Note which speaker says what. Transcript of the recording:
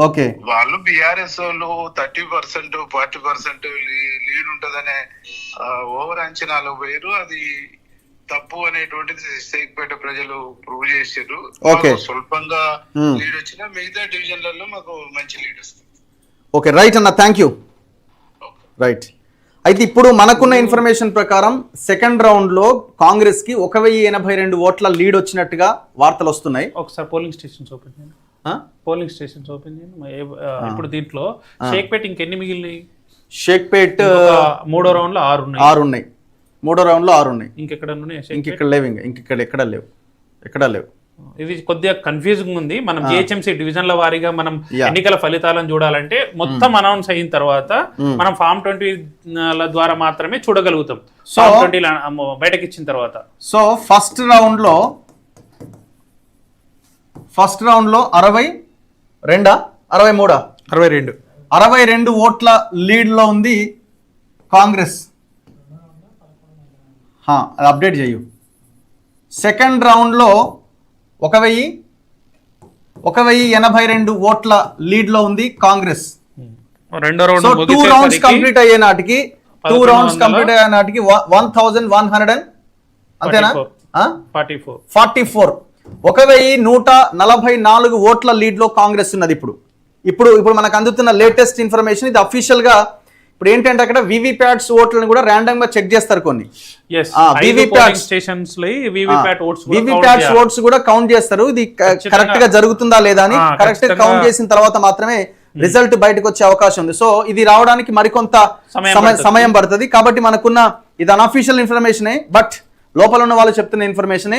Speaker 1: Okay,
Speaker 2: వాళ్ళు BRS వాళ్ళు 30% 40% lead ఉంటదనే over అంచనాలు వేరు. అది తప్పు అనేటువంటిది షేక్పేట ప్రజలు ప్రూవ్ చేశారు. స్వల్పంగా లీడ్ వచ్చినా మిగతా డివిజన్లలో మాకు మంచి లీడ్ వస్తుంది.
Speaker 1: ఓకే, రైట్ అన్న, థ్యాంక్ యూ. రైట్. అయితే ఇప్పుడు మనకున్న ఇన్ఫర్మేషన్ ప్రకారం సెకండ్ రౌండ్ లో కాంగ్రెస్ కి 1082 ఓట్ల లీడ్ వచ్చినట్టుగా వార్తలు వస్తున్నాయి.
Speaker 3: ఒకసారి పోలింగ్ స్టేషన్స్ ఓపెన్ చేయండి. ఇప్పుడు దీంట్లో షేక్పేట ఇంకెన్ని మిగిలినాయి?
Speaker 1: షేక్పేట్
Speaker 3: మూడో రౌండ్ లో 6 ఉన్నాయి.
Speaker 1: మూడో రౌండ్ లో 6 ఉన్నాయి.
Speaker 3: ఇంకెక్కడ
Speaker 1: లేవు, ఎక్కడా లేవు.
Speaker 3: ఇది కొద్దిగా కన్ఫ్యూజింగ్ ఉంది. మనం జిహెచ్ఎంసీ డివిజన్ల వారీగా మనం ఎన్నికల ఫలితాలను చూడాలంటే మొత్తం అనౌన్స్ అయిన తర్వాత మనం ఫామ్ 20 ద్వారా మాత్రమే చూడగలుగుతాం. ఫామ్ 20 బయటకి ఇచ్చిన తర్వాత.
Speaker 1: సో ఫస్ట్ రౌండ్ లో 62 ఓట్ల లీడ్ లో ఉంది కాంగ్రెస్. అది అప్డేట్ చేయు. సెకండ్ రౌండ్ లో 1082 ఓట్ల లీడ్ లో ఉంది కాంగ్రెస్.
Speaker 3: రెండో రౌండ్
Speaker 1: 2 రౌండ్స్ కంప్లీట్ అయ్యే నాటికి 1100 అంతేనా? 44 1144 ఓట్ల లీడ్ లో కాంగ్రెస్ ఉన్నది. ఇప్పుడు మనకు అందుతున్న లేటెస్ట్ ఇన్ఫర్మేషన్ ఇది. అఫీషియల్ గా ఇప్పుడు ఏంటంటే అక్కడ వివిప్యాట్స్ ఓట్లను కూడా ర్యాండమ్ గా చెక్ చేస్తారు. కొన్ని వివిప్యాట్స్ ఓట్స్ కూడా కౌంట్ చేస్తారు. ఇది కరెక్ట్ గా జరుగుతుందా లేదా అని కరెక్ట్ కౌంట్ చేసిన తర్వాత మాత్రమే రిజల్ట్ బయటకు వచ్చే అవకాశం ఉంది. సో ఇది రావడానికి మరికొంత సమయం పడుతుంది. కాబట్టి మనకున్న ఇది అన్అఫీషియల్ ఇన్ఫర్మేషనే, బట్ లోపల ఉన్న వాళ్ళు చెప్తున్న ఇన్ఫర్మేషనే.